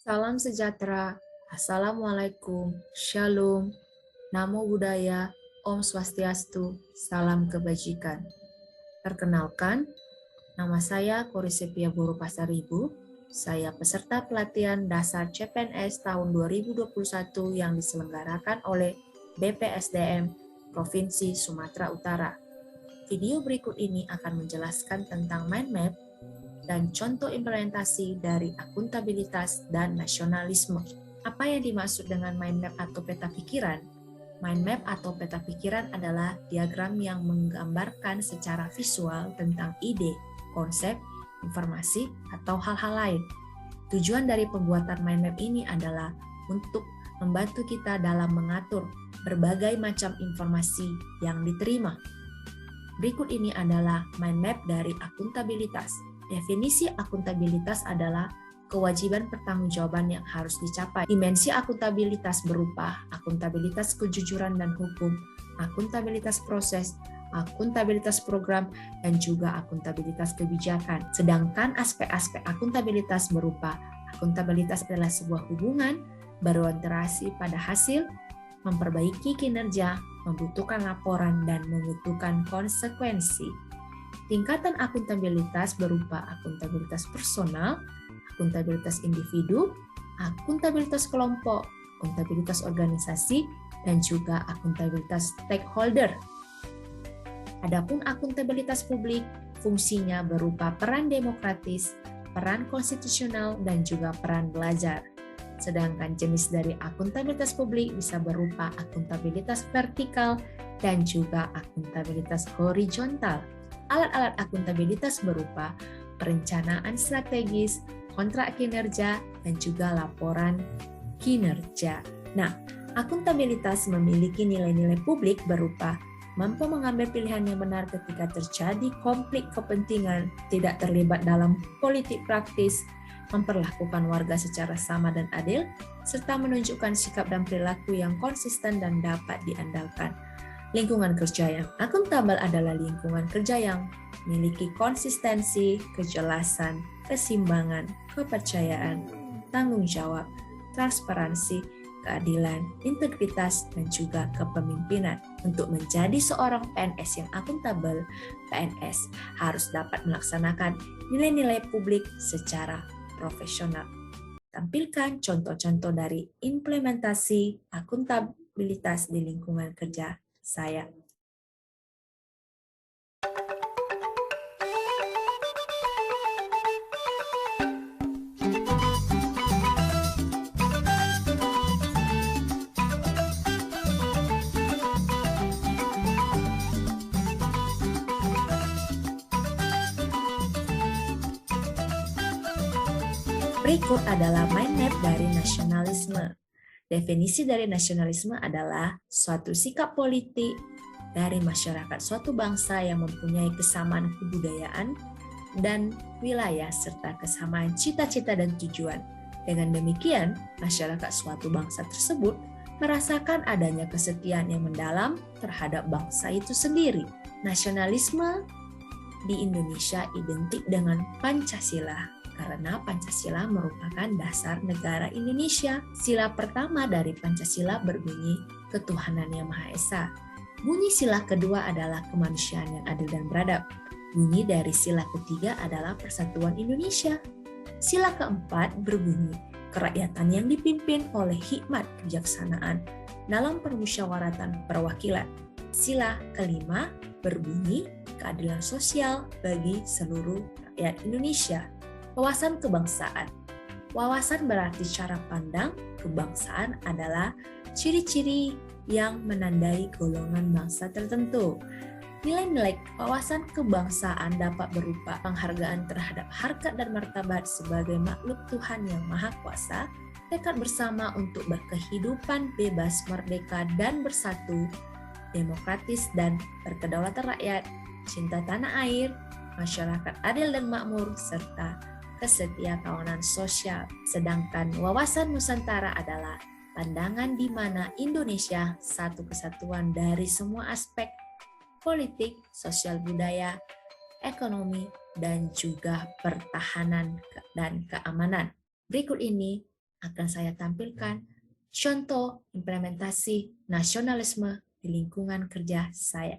Salam sejahtera, Assalamualaikum, Shalom, Namo Buddhaya, Om Swastiastu, Salam Kebajikan. Perkenalkan, nama saya Korisepia Guru Pasaribu. Saya peserta pelatihan dasar CPNS tahun 2021 yang diselenggarakan oleh BPSDM Provinsi Sumatera Utara. Video berikut ini akan menjelaskan tentang mind map dan contoh implementasi dari akuntabilitas dan nasionalisme. Apa yang dimaksud dengan mind map atau peta pikiran? Mind map atau peta pikiran adalah diagram yang menggambarkan secara visual tentang ide, konsep, informasi, atau hal-hal lain. Tujuan dari pembuatan mind map ini adalah untuk membantu kita dalam mengatur berbagai macam informasi yang diterima. Berikut ini adalah mind map dari akuntabilitas. Definisi akuntabilitas adalah kewajiban pertanggungjawaban yang harus dicapai. Dimensi akuntabilitas berupa akuntabilitas kejujuran dan hukum, akuntabilitas proses, akuntabilitas program, dan juga akuntabilitas kebijakan. Sedangkan aspek-aspek akuntabilitas berupa akuntabilitas adalah sebuah hubungan berorientasi pada hasil, memperbaiki kinerja, membutuhkan laporan, dan membutuhkan konsekuensi. Tingkatan akuntabilitas berupa akuntabilitas personal, akuntabilitas individu, akuntabilitas kelompok, akuntabilitas organisasi, dan juga akuntabilitas stakeholder. Adapun akuntabilitas publik, fungsinya berupa peran demokratis, peran konstitusional, dan juga peran belajar. Sedangkan jenis dari akuntabilitas publik bisa berupa akuntabilitas vertikal dan juga akuntabilitas horizontal. Alat-alat akuntabilitas berupa perencanaan strategis, kontrak kinerja, dan juga laporan kinerja. Nah, akuntabilitas memiliki nilai-nilai publik berupa mampu mengambil pilihan yang benar ketika terjadi konflik kepentingan, tidak terlibat dalam politik praktis, memperlakukan warga secara sama dan adil, serta menunjukkan sikap dan perilaku yang konsisten dan dapat diandalkan. Lingkungan kerja yang akuntabel adalah lingkungan kerja yang memiliki konsistensi, kejelasan, keseimbangan, kepercayaan, tanggung jawab, transparansi, keadilan, integritas, dan juga kepemimpinan. Untuk menjadi seorang PNS yang akuntabel, PNS harus dapat melaksanakan nilai-nilai publik secara profesional. Tampilkan contoh-contoh dari implementasi akuntabilitas di lingkungan kerja saya. Berikut adalah mind map dari nasionalisme. Definisi dari nasionalisme adalah suatu sikap politik dari masyarakat suatu bangsa yang mempunyai kesamaan kebudayaan dan wilayah serta kesamaan cita-cita dan tujuan. Dengan demikian, masyarakat suatu bangsa tersebut merasakan adanya kesetiaan yang mendalam terhadap bangsa itu sendiri. Nasionalisme di Indonesia identik dengan Pancasila, karena Pancasila merupakan dasar negara Indonesia. Sila pertama dari Pancasila berbunyi ketuhanan yang Maha Esa. Bunyi sila kedua adalah kemanusiaan yang adil dan beradab. Bunyi dari sila ketiga adalah persatuan Indonesia. Sila keempat berbunyi kerakyatan yang dipimpin oleh hikmat kejaksanaan dalam permusyawaratan perwakilan. Sila kelima berbunyi keadilan sosial bagi seluruh rakyat Indonesia. Wawasan kebangsaan. Wawasan berarti cara pandang kebangsaan adalah ciri-ciri yang menandai golongan bangsa tertentu. Nilai-nilai wawasan kebangsaan dapat berupa penghargaan terhadap harkat dan martabat sebagai makhluk Tuhan yang Maha Kuasa, tekad bersama untuk berkehidupan bebas, merdeka, dan bersatu, demokratis dan berkedaulatan rakyat, cinta tanah air, masyarakat adil dan makmur, serta kesetiakawanan sosial. Sedangkan wawasan Nusantara adalah pandangan di mana Indonesia satu kesatuan dari semua aspek politik, sosial budaya, ekonomi, dan juga pertahanan dan keamanan. Berikut ini akan saya tampilkan contoh implementasi nasionalisme di lingkungan kerja saya.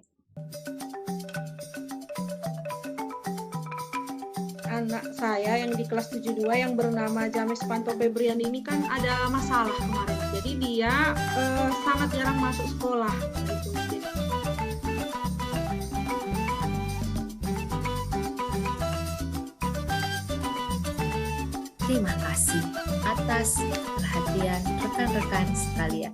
Anak saya yang di kelas 72 yang bernama James Panto Febrian ini kan ada masalah kemarin. Jadi dia sangat jarang masuk sekolah gitu. Terima kasih atas perhatian rekan-rekan sekalian.